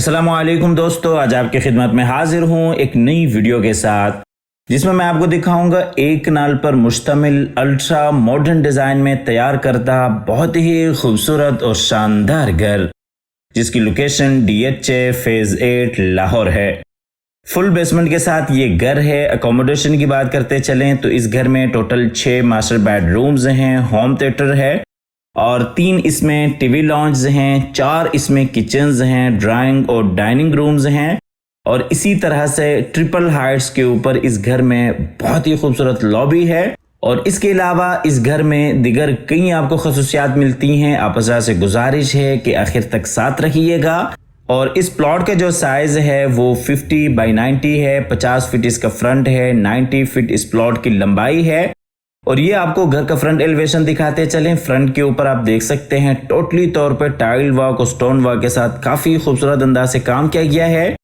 अस्सलामुअलैकुम दोस्तों, आज आपकी खिदमत में हाजिर हूँ एक नई वीडियो के साथ जिसमें मैं आपको दिखाऊंगा एक नाल पर मुश्तमिल अल्ट्रा मॉडर्न डिज़ाइन में तैयार करदा बहुत ही खूबसूरत और शानदार घर जिसकी लोकेशन DHA फेज़ 8 लाहौर है। फुल बेसमेंट के साथ ये घर है। अकोमोडेशन की बात करते चलें तो इस घर में टोटल 6 मास्टर बेडरूम्स हैं, होम थिएटर है और 3 इसमें टीवी लॉन्ज हैं, 4 इसमें किचन्स हैं, ड्राइंग और डाइनिंग रूम्स हैं और इसी तरह से ट्रिपल हाइट्स के ऊपर इस घर में बहुत ही खूबसूरत लॉबी है। और इसके अलावा इस घर में दिगर कई आपको खसूसियात मिलती हैं। आप से गुजारिश है कि आखिर तक साथ रखिएगा। और इस प्लॉट का जो साइज है वो 50 बाई 90 है। 50 फीट इसका फ्रंट है, 90 फीट इस प्लॉट की लंबाई है। और ये आपको घर का फ्रंट एलिवेशन दिखाते चलें। फ्रंट के ऊपर आप देख सकते हैं टोटली तौर पर टाइल वर्क और स्टोन वर्क के साथ काफी खूबसूरत अंदाज से काम किया गया है।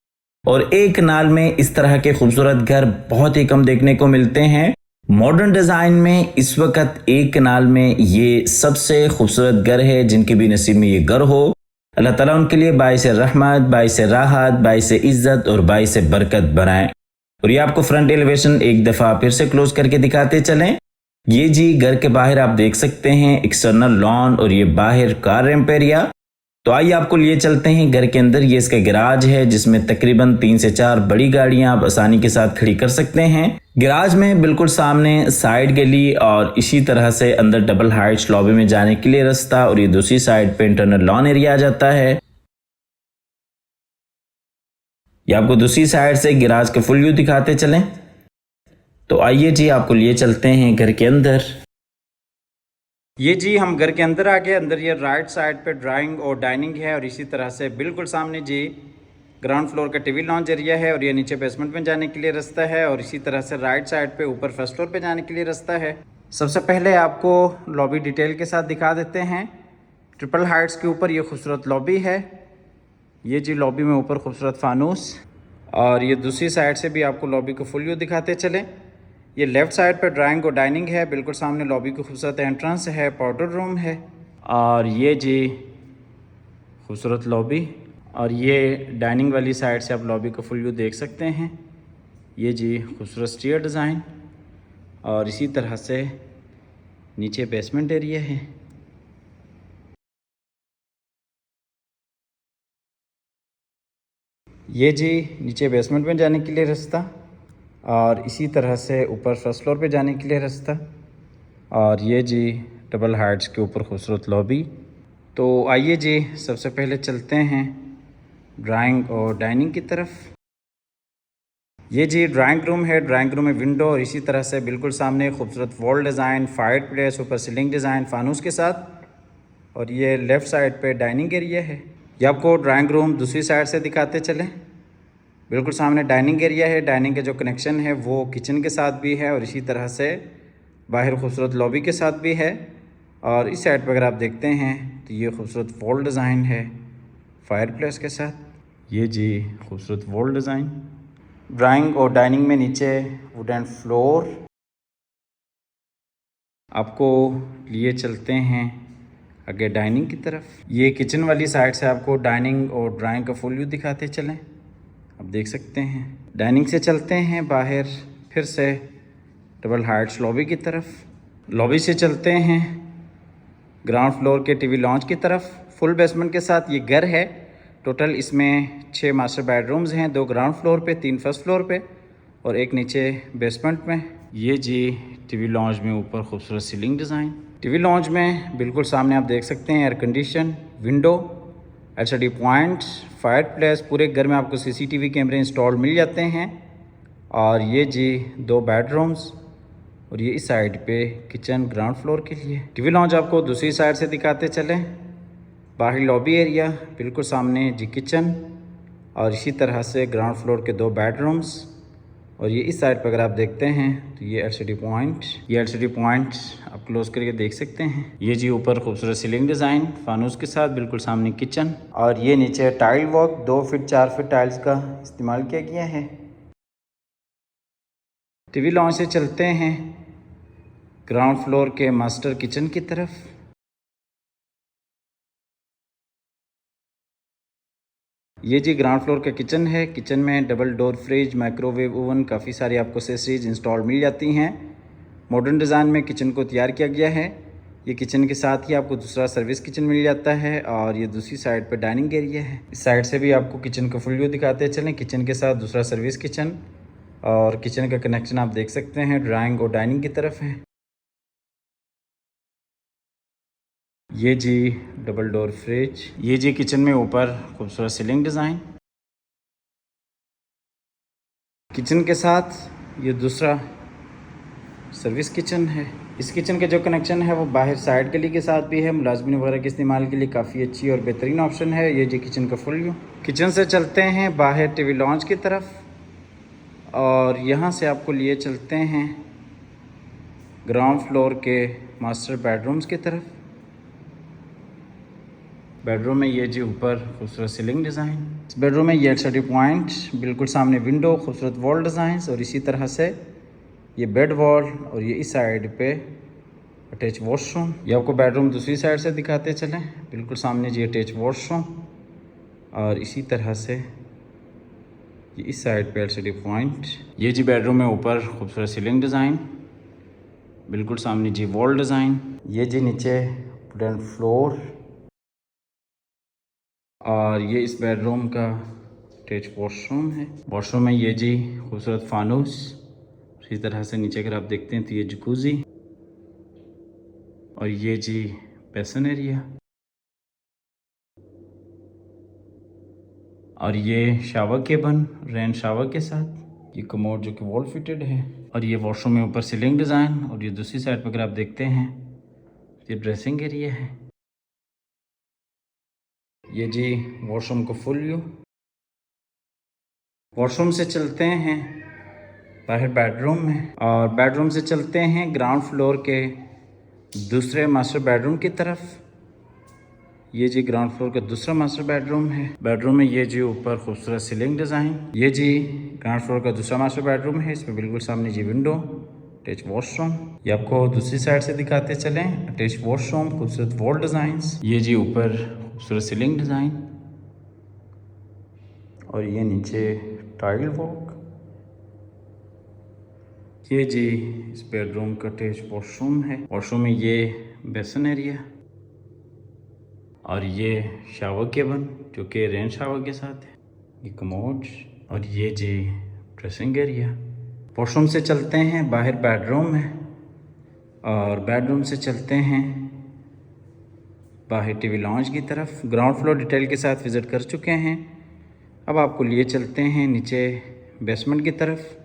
और एक नाल में इस तरह के खूबसूरत घर बहुत ही कम देखने को मिलते हैं। मॉडर्न डिजाइन में इस वक्त एक नाल में ये सबसे खूबसूरत घर है। जिनके भी नसीब में ये घर हो, अल्लाह ताला उनके लिए बाइस रहमत, बाइस राहत, बाइस इज्जत और बाइस बरकत बनाए। और ये आपको फ्रंट एलिवेशन एक दफा फिर से क्लोज करके दिखाते चलें। ये जी घर के बाहर आप देख सकते हैं एक्सटर्नल लॉन और ये बाहर कार रैंप एरिया। तो आइए आपको लिए चलते हैं घर के अंदर। ये इसका गैराज है जिसमें तकरीबन 3 से 4 बड़ी गाड़ियां आप आसानी के साथ खड़ी कर सकते हैं। गैराज में बिल्कुल सामने साइड गली और इसी तरह से अंदर डबल हाइट्स लॉबी में जाने के लिए रास्ता और ये दूसरी साइड पे इंटरनल लॉन एरिया आ जाता है। ये आपको दूसरी साइड से गैराज का फुल व्यू दिखाते चलें। तो आइए जी आपको लिए चलते हैं घर के अंदर। ये जी हम घर के अंदर आ गए। अंदर ये राइट साइड पे ड्राइंग और डाइनिंग है और इसी तरह से बिल्कुल सामने जी ग्राउंड फ्लोर का टीवी लॉन्च एरिया है और ये नीचे बेसमेंट में जाने के लिए रास्ता है और इसी तरह से राइट साइड पे ऊपर फर्स्ट फ्लोर पे जाने के लिए रास्ता है। सबसे पहले आपको लॉबी डिटेल के साथ दिखा देते हैं। ट्रिपल हाइट्स के ऊपर ये खूबसूरत लॉबी है। ये जी लॉबी में ऊपर खूबसूरत फानूस और ये दूसरी साइड से भी आपको लॉबी को फुल व्यू दिखाते चले। ये लेफ़्ट साइड पर ड्राइंग और डाइनिंग है। बिल्कुल सामने लॉबी की खूबसूरत एंट्रेंस है, पाउडर रूम है और ये जी खूबसूरत लॉबी और ये डाइनिंग वाली साइड से आप लॉबी का फुल व्यू देख सकते हैं। ये जी खूबसूरत स्टेयर डिज़ाइन और इसी तरह से नीचे बेसमेंट एरिया है। ये जी नीचे बेसमेंट में जाने के लिए रास्ता और इसी तरह से ऊपर फर्स्ट फ्लोर पे जाने के लिए रास्ता और ये जी डबल हाइट्स के ऊपर खूबसूरत लॉबी। तो आइए जी सबसे पहले चलते हैं ड्राइंग और डाइनिंग की तरफ। ये जी ड्राइंग रूम है। ड्राइंग रूम में विंडो और इसी तरह से बिल्कुल सामने खूबसूरत वॉल डिज़ाइन, फायर प्लेस, ऊपर सीलिंग डिज़ाइन फानूस के साथ। और ये लेफ़्ट साइड पे डाइनिंग एरिया है। ये आपको ड्राइंग रूम दूसरी साइड से दिखाते चलें। बिल्कुल सामने डाइनिंग एरिया है। डाइनिंग का जो कनेक्शन है वो किचन के साथ भी है और इसी तरह से बाहर खूबसूरत लॉबी के साथ भी है। और इस साइड पर अगर आप देखते हैं तो ये खूबसूरत वॉल डिज़ाइन है फायर प्लेस के साथ। ये जी खूबसूरत वॉल डिज़ाइन। ड्राइंग और डाइनिंग में नीचे वुडन फ्लोर। आपको लिए चलते हैं आगे डाइनिंग की तरफ। ये किचन वाली साइड से आपको डाइनिंग और ड्राइंग का फुल व्यू दिखाते चलें। आप देख सकते हैं। डाइनिंग से चलते हैं बाहर फिर से डबल हाइट्स लॉबी की तरफ। लॉबी से चलते हैं ग्राउंड फ्लोर के टीवी लॉन्च की तरफ। फुल बेसमेंट के साथ ये घर है। टोटल इसमें 6 मास्टर बेडरूम्स हैं, 2 ग्राउंड फ्लोर पे, 3 फर्स्ट फ्लोर पे और एक नीचे बेसमेंट में। ये जी टीवी लॉन्च में ऊपर खूबसूरत सीलिंग डिज़ाइन। टीवी लॉन्च में बिल्कुल सामने आप देख सकते हैं air condition, window, LCD point, fire place. पूरे घर में आपको CCTV कैमरे इंस्टॉल मिल जाते हैं। और ये जी 2 बेडरूम्स और ये इस साइड पे किचन ग्राउंड फ्लोर के लिए। टीवी लॉन्च आपको दूसरी साइड से दिखाते चलें। बाहरी लॉबी एरिया, बिल्कुल सामने जी किचन और इसी तरह से ग्राउंड फ्लोर के 2 बेडरूम्स। और ये इस साइड पर अगर आप देखते हैं तो ये LCD पॉइंट, ये LCD पॉइंट आप क्लोज करके देख सकते हैं। ये जी ऊपर खूबसूरत सीलिंग डिज़ाइन फानूस के साथ, बिल्कुल सामने किचन और ये नीचे tile work 2 feet 4 feet tiles का इस्तेमाल किया गया है। टीवी लॉन्च से चलते हैं ग्राउंड फ्लोर के मास्टर किचन की तरफ। ये जी ग्राउंड फ्लोर का किचन है। किचन में double door fridge, microwave oven, काफ़ी सारी आपको एक्सेसरीज इंस्टॉल मिल जाती हैं। मॉडर्न डिज़ाइन में किचन को तैयार किया गया है। ये किचन के साथ ही आपको दूसरा सर्विस किचन मिल जाता है और ये दूसरी साइड पे डाइनिंग एरिया है। इस साइड से भी आपको किचन का फुल व्यू दिखाते चलें। किचन के साथ दूसरा सर्विस किचन और किचन का कनेक्शन आप देख सकते हैं ड्राइंग और डाइनिंग की तरफ है। ये जी डबल डोर फ्रिज। ये जी किचन में ऊपर खूबसूरत सीलिंग डिज़ाइन। किचन के साथ ये दूसरा सर्विस किचन है। इस किचन के जो कनेक्शन है वो बाहर साइड गली के साथ भी है। मुलाजमिन वगैरह के इस्तेमाल के लिए काफ़ी अच्छी और बेहतरीन ऑप्शन है। ये जी किचन का फुल व्यू। किचन से चलते हैं बाहर टीवी लॉन्च की तरफ और यहाँ से आपको लिए चलते हैं ग्राउंड फ्लोर के मास्टर बेडरूम्स की तरफ। बेडरूम में ये जी ऊपर खूबसूरत सीलिंग डिज़ाइन। इस बेडरूम में ये स्टडी पॉइंट, बिल्कुल सामने विंडो, खूबसूरत वॉल डिज़ाइन और इसी तरह से ये बेड वॉल और ये इस साइड पे अटैच वॉशरूम। ये आपको बेडरूम दूसरी साइड से दिखाते चलें। बिल्कुल सामने जी अटैच वॉशरूम और इसी तरह से ये इस साइड पे एलसीडी पॉइंट। ये जी बेडरूम में ऊपर खूबसूरत सीलिंग डिज़ाइन, बिल्कुल सामने जी वॉल डिज़ाइन। ये जी नीचे वुडन फ्लोर और ये इस बेडरूम का अटैच वॉशरूम है। वॉशरूम में ये जी खूबसूरत फानूस। इसी तरह से नीचे अगर आप देखते हैं तो ये जकूज़ी और ये जी बेसन एरिया और ये शावर केबन रेन शावर के साथ। ये कमोड जो कि वॉल फिटेड है और ये वॉशरूम में ऊपर सीलिंग डिज़ाइन और ये दूसरी साइड पर अगर आप देखते हैं ये ड्रेसिंग एरिया है। ये जी वॉशरूम का फुल व्यू। वॉशरूम से चलते हैं बाहर बेडरूम में और बेडरूम से चलते हैं ग्राउंड फ्लोर के दूसरे मास्टर बेडरूम की तरफ। ये जी ग्राउंड फ्लोर का दूसरा मास्टर बेडरूम है। बेडरूम में ये जी ऊपर खूबसूरत सीलिंग डिज़ाइन। ये जी ग्राउंड फ्लोर का दूसरा मास्टर बेडरूम है। इसमें बिल्कुल सामने जी विंडो, अटैच वॉशरूम। ये आपको दूसरी साइड से दिखाते चलें। अटैच वॉशरूम, खूबसूरत वॉल डिज़ाइंस। ये जी ऊपर खूबसूरत सीलिंग डिज़ाइन और ये नीचे टाइल वॉक। ये जी इस बेडरूम का अटैच वॉशरूम है। वॉशरूम में ये बेसन एरिया और ये शावर केबन जो कि रेन शावर के साथ है। ये कमोड और ये जी ड्रेसिंग एरिया। वॉशरूम से चलते हैं बाहर बेडरूम में और बेडरूम से चलते हैं बाहर टीवी लॉन्च की तरफ। ग्राउंड फ्लोर डिटेल के साथ विज़िट कर चुके हैं। अब आपको लिए चलते हैं नीचे बेसमेंट की तरफ।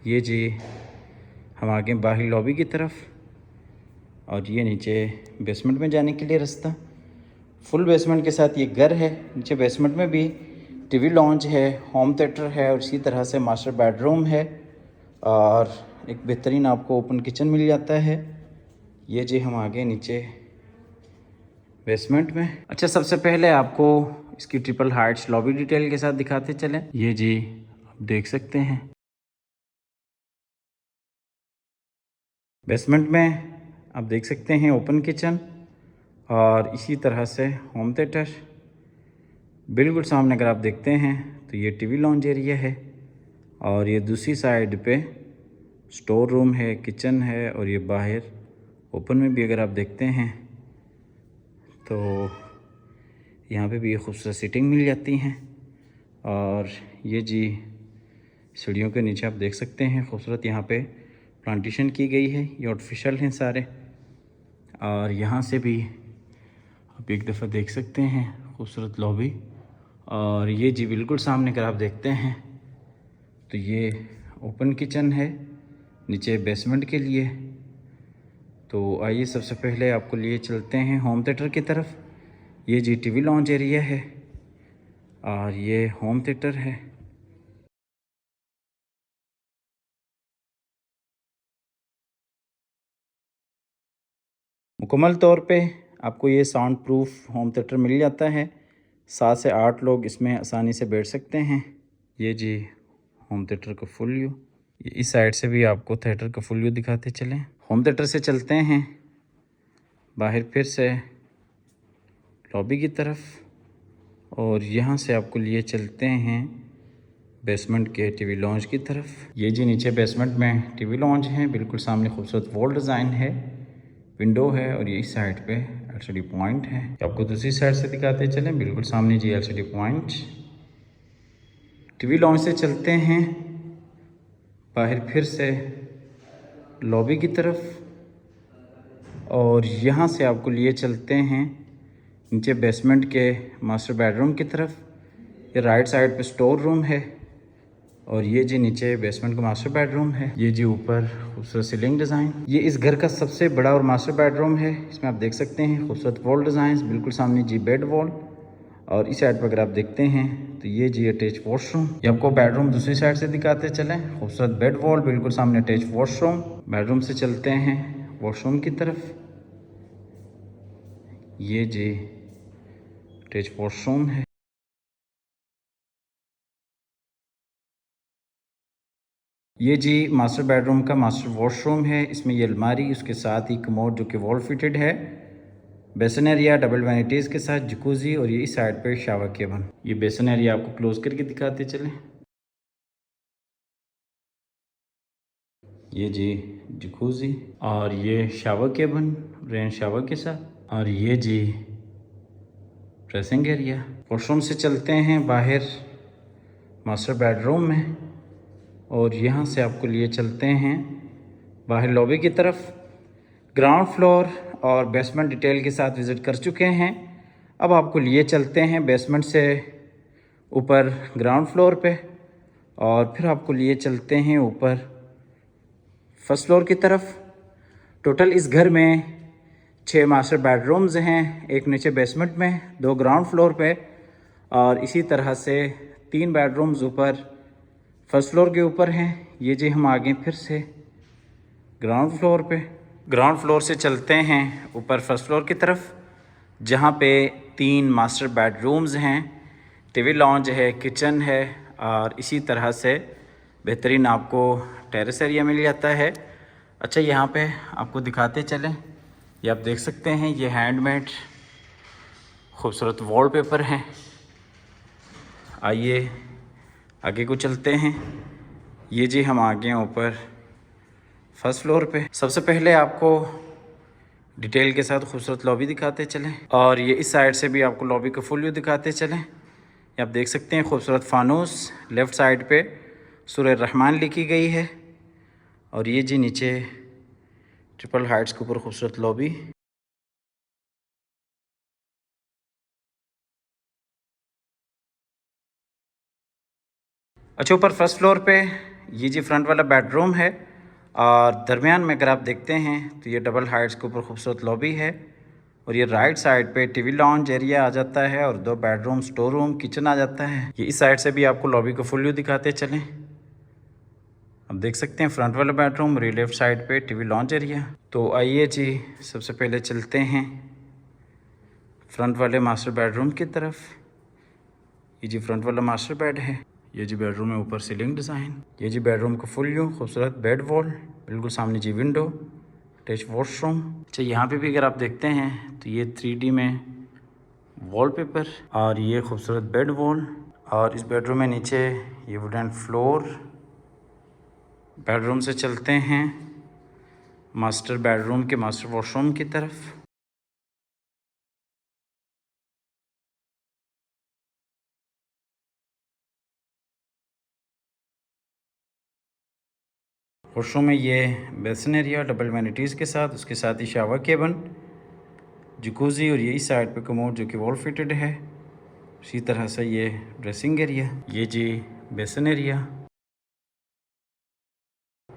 ये जी हम आगे बाहरी लॉबी की तरफ और ये नीचे बेसमेंट में जाने के लिए रास्ता। फुल बेसमेंट के साथ ये घर है। नीचे बेसमेंट में भी टीवी लॉन्च है, होम थिएटर है और इसी तरह से मास्टर बेडरूम है और एक बेहतरीन आपको ओपन किचन मिल जाता है। ये जी हम आगे नीचे बेसमेंट में। अच्छा, सबसे पहले आपको इसकी ट्रिपल हाइट्स लॉबी डिटेल के साथ दिखाते चलें। ये जी आप देख सकते हैं बेसमेंट में आप देख सकते हैं ओपन किचन और इसी तरह से होम थिएटर। बिल्कुल सामने अगर आप देखते हैं तो ये टीवी लॉन्च एरिया है और ये दूसरी साइड पे स्टोर रूम है, किचन है और ये बाहर ओपन में भी अगर आप देखते हैं तो यहाँ पे भी ये खूबसूरत सीटिंग मिल जाती हैं। और ये जी सीढ़ियों के नीचे आप देख सकते हैं खूबसूरत यहाँ पे प्लांटेशन की गई है। ये आर्टिफिशियल हैं सारे और यहाँ से भी आप एक दफ़ा देख सकते हैं खूबसूरत लॉबी। और ये जी बिल्कुल सामने अगर आप देखते हैं तो ये ओपन किचन है नीचे बेसमेंट के लिए। तो आइए सबसे पहले आपको लिए चलते हैं होम थिएटर की तरफ। ये जी टीवी लॉन्च एरिया है और ये होम थिएटर है। मुकम्मल तौर पे आपको ये साउंड प्रूफ होम थिएटर मिल जाता है। 7 से 8 लोग इसमें आसानी से बैठ सकते हैं। ये जी होम थिएटर का फुल व्यू। इस साइड से भी आपको थिएटर का फुल व्यू दिखाते चलें। होम थिएटर से चलते हैं बाहर फिर से लॉबी की तरफ और यहाँ से आपको लिए चलते हैं बेसमेंट के टीवी लॉन्ज की तरफ। ये जी नीचे बेसमेंट में टीवी लॉन्ज है, बिल्कुल सामने खूबसूरत वॉल डिज़ाइन है, विंडो है और ये इस साइड पे एलसीडी पॉइंट है। आपको दूसरी साइड से दिखाते चलें, बिल्कुल सामने जी एलसीडी पॉइंट। टीवी लॉन्ज से चलते हैं बाहर फिर से लॉबी की तरफ और यहाँ से आपको लिए चलते हैं नीचे बेसमेंट के मास्टर बेडरूम की तरफ। ये राइट साइड पे स्टोर रूम है और ये जी नीचे बेसमेंट का मास्टर बेडरूम है। ये जी ऊपर खूबसूरत सीलिंग डिज़ाइन। ये इस घर का सबसे बड़ा और मास्टर बेडरूम है। इसमें आप देख सकते हैं खूबसूरत वॉल डिज़ाइन, बिल्कुल सामने जी बेड वॉल और इस साइड पर अगर आप देखते हैं तो ये जी अटैच वॉशरूम। ये आपको बेडरूम दूसरी साइड से दिखाते चलें। खूबसूरत बेड वॉल, बिल्कुल सामने अटैच वॉशरूम। बेडरूम से चलते हैं वॉशरूम की तरफ। ये जी अटैच वॉशरूम है। ये जी मास्टर बेडरूम का मास्टर वॉशरूम है। इसमें ये अलमारी, उसके साथ ही कमोड जो कि वॉल फिटेड है, बेसन एरिया डबल वैनिटीज़ के साथ जकूज़ी और ये इस साइड पे शावर केबन। ये बेसन एरिया आपको क्लोज करके दिखाते चलें। ये जी जकूज़ी और ये शावर केबन रेन शावर के साथ और ये जी ड्रेसिंग एरिया। वॉशरूम से चलते हैं बाहर मास्टर बेडरूम में और यहाँ से आपको लिए चलते हैं बाहर लॉबी की तरफ। ग्राउंड फ्लोर और बेसमेंट डिटेल के साथ विज़िट कर चुके हैं। अब आपको लिए चलते हैं बेसमेंट से ऊपर ग्राउंड फ्लोर पे और फिर आपको लिए चलते हैं ऊपर फर्स्ट फ्लोर की तरफ। टोटल इस घर में 6 मास्टर बेडरूम्स हैं, एक नीचे बेसमेंट में, 2 ग्राउंड फ्लोर पे और इसी तरह से 3 बेडरूम्स ऊपर फर्स्ट फ्लोर के ऊपर हैं। ये जी हम आगे फिर से ग्राउंड फ्लोर पे। ग्राउंड फ्लोर से चलते हैं ऊपर फर्स्ट फ्लोर की तरफ जहाँ पे 3 मास्टर बेडरूम्स हैं, टीवी लॉन्ज है, किचन है और इसी तरह से बेहतरीन आपको टेरेस एरिया मिल जाता है। अच्छा, यहाँ पे आपको दिखाते चलें, ये आप देख सकते हैं ये हैंडमेड खूबसूरत वॉलपेपर हैं। आइए आगे को चलते हैं। ये जी हम आ गए ऊपर फर्स्ट फ्लोर पे। सबसे पहले आपको डिटेल के साथ खूबसूरत लॉबी दिखाते चलें और ये इस साइड से भी आपको लॉबी का फुल व्यू दिखाते चलें। ये आप देख सकते हैं खूबसूरत फानूस, लेफ़्ट साइड पे सूरह रहमान लिखी गई है और ये जी नीचे ट्रिपल हाइट्स के ऊपर खूबसूरत लॉबी। अच्छा, ऊपर फर्स्ट फ्लोर पे ये जी फ्रंट वाला बेडरूम है और दरमियान में अगर आप देखते हैं तो ये डबल हाइट्स के ऊपर खूबसूरत लॉबी है और ये राइट साइड पे टीवी लॉन्ज एरिया आ जाता है और 2 बेडरूम, स्टोर रूम, किचन आ जाता है। ये इस साइड से भी आपको लॉबी का फुल व्यू दिखाते चलें। आप देख सकते हैं फ्रंट वाला बेडरूम और ये लेफ्ट साइड पे टीवी लॉन्ज एरिया। तो आइए जी सबसे पहले चलते हैं फ्रंट वाले मास्टर बेडरूम की तरफ। ये जी फ्रंट वाला मास्टर बेड है। ये जी बेडरूम में ऊपर सीलिंग डिज़ाइन। ये जी बेडरूम का फुल व्यू, खूबसूरत बेड वॉल, बिल्कुल सामने जी विंडो, अटैच वॉशरूम। अच्छा, यहाँ पे भी अगर आप देखते हैं तो ये 3D में वॉलपेपर और ये खूबसूरत बेड वॉल और इस बेडरूम में नीचे ये वुडन फ्लोर। बेडरूम से चलते हैं मास्टर बेडरूम के मास्टर वॉशरूम की तरफ। वॉशरूम में ये बेसन एरिया डबल वैनिटीज़ के साथ, उसके साथ ही शावर केबन, जकूज़ी और ये इस साइड पे कमोड जो कि वॉल फिटेड है। इसी तरह से ये ड्रेसिंग एरिया। ये जी बेसन एरिया।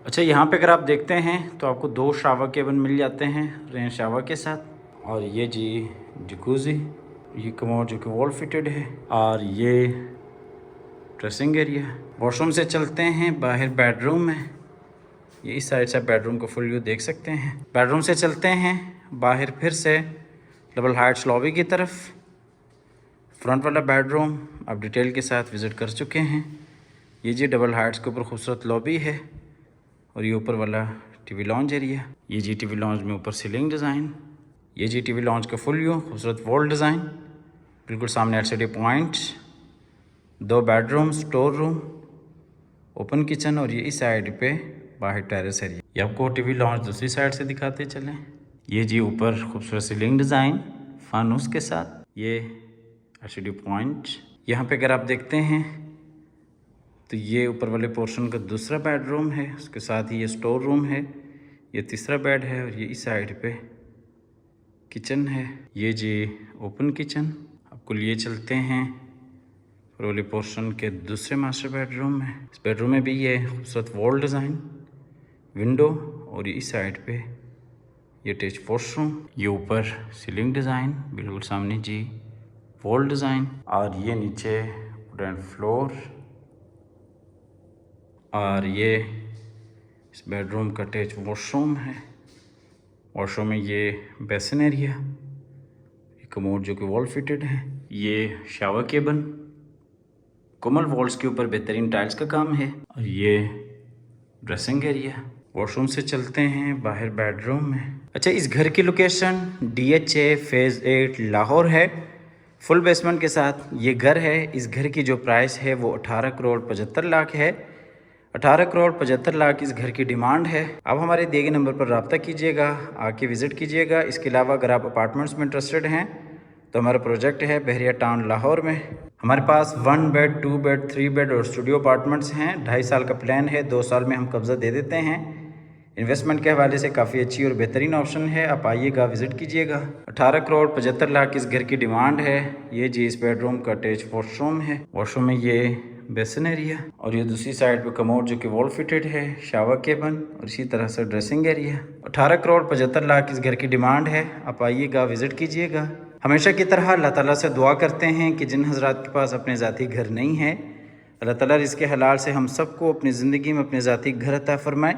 अच्छा, यहाँ पे अगर आप देखते हैं तो आपको 2 शावर केबन मिल जाते हैं रेन शावर के साथ और ये जी जकूज़ी, ये कमोड जो कि वॉल फिटेड है और ये ड्रेसिंग एरिया। वॉशरूम से चलते हैं बाहर बेडरूम में। ये इस साइड से बेडरूम का फुल व्यू देख सकते हैं। बेडरूम से चलते हैं बाहर फिर से डबल हाइट्स लॉबी की तरफ। फ्रंट वाला बेडरूम आप डिटेल के साथ विज़िट कर चुके हैं। ये जी डबल हाइट्स के ऊपर खूबसूरत लॉबी है और ये ऊपर वाला टीवी लॉन्ज एरिया। ये जी टीवी लॉन्ज में ऊपर सीलिंग डिज़ाइन। ये जी टीवी लॉन्ज का फुल व्यू, खूबसूरत वॉल डिज़ाइन बिल्कुल सामने LCD point, 2 bedroom, store room, open kitchen और ये इस साइड पे बाहर टेरेस एरिया। ये आपको टीवी लॉन्च दूसरी साइड से दिखाते चलें। ये जी ऊपर खूबसूरत सीलिंग डिज़ाइन फानूस के साथ, ये एलसीडी पॉइंट। यहाँ पे अगर आप देखते हैं तो ये ऊपर वाले पोर्शन का दूसरा बेडरूम है, उसके साथ ही ये स्टोर रूम है, ये तीसरा बेड है और ये इस साइड पे किचन है। ये जी ओपन किचन। आपको लिए चलते हैं ऊपर वाले पोर्शन के दूसरे मास्टर बेडरूम में। इस बेडरूम में भी ये खूबसूरत वॉल डिज़ाइन, विंडो और ये इस साइड पे ये अटैच वॉशरूम। ये ऊपर सीलिंग डिज़ाइन, बिल्कुल सामने जी वॉल डिज़ाइन और ये नीचे वुडन फ्लोर। और ये इस बेडरूम का अटैच वॉशरूम है। वॉशरूम में ये बेसिन एरिया, ये कमोड जो कि वॉल फिटेड है, ये शावर केबल, कोमल वॉल्स के ऊपर बेहतरीन टाइल्स का काम है और ये ड्रेसिंग एरिया। वॉशरूम से चलते हैं बाहर बेडरूम में। अच्छा, इस घर की लोकेशन DHA फेज़ 8 लाहौर है, फुल बेसमेंट के साथ ये घर है। इस घर की जो प्राइस है वो 18 करोड़ 75 लाख है। 18 करोड़ 75 लाख इस घर की डिमांड है। आप हमारे दिए गए नंबर पर रब्ता कीजिएगा, आके विज़िट कीजिएगा। इसके अलावा अगर आप अपार्टमेंट्स में इंटरेस्टेड हैं तो हमारा प्रोजेक्ट है बहरिया टाउन लाहौर में। हमारे पास 1 बेड, 2 बेड, 3 बेड और स्टूडियो अपार्टमेंट्स हैं। 2.5 साल का प्लान है, 2 साल में हम कब्ज़ा दे देते हैं। इन्वेस्टमेंट के हवाले से काफ़ी अच्छी और बेहतरीन ऑप्शन है, आप आइएगा, विज़िट कीजिएगा। 18 करोड़ 75 लाख इस घर की डिमांड है। ये जी इस बेडरूम का अटैच वॉशरूम है। वॉशरूम में ये बेसिन एरिया और ये दूसरी साइड पे कमोड जो कि वॉल फिटेड है, शावर केबल और इसी तरह से ड्रेसिंग एरिया। 18 करोड़ 75 लाख इस घर की डिमांड है, आप आइएगा, विज़िट कीजिएगा। हमेशा की तरह अल्लाह ताला से दुआ करते हैं कि जिन हज़रात के पास अपने ज़ाती घर नहीं है, अल्लाह ताला रिज़्क़ हलाल से हम सबको अपनी ज़िंदगी में अपने ज़ाती घर अता फ़रमाए।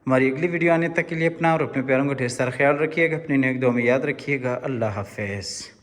हमारी अगली वीडियो आने तक के लिए अपना और अपने प्यारों का ढेर सारा ख्याल रखिएगा। अपनी नेक दुआ में याद रखिएगा। अल्लाह हाफ़िज़।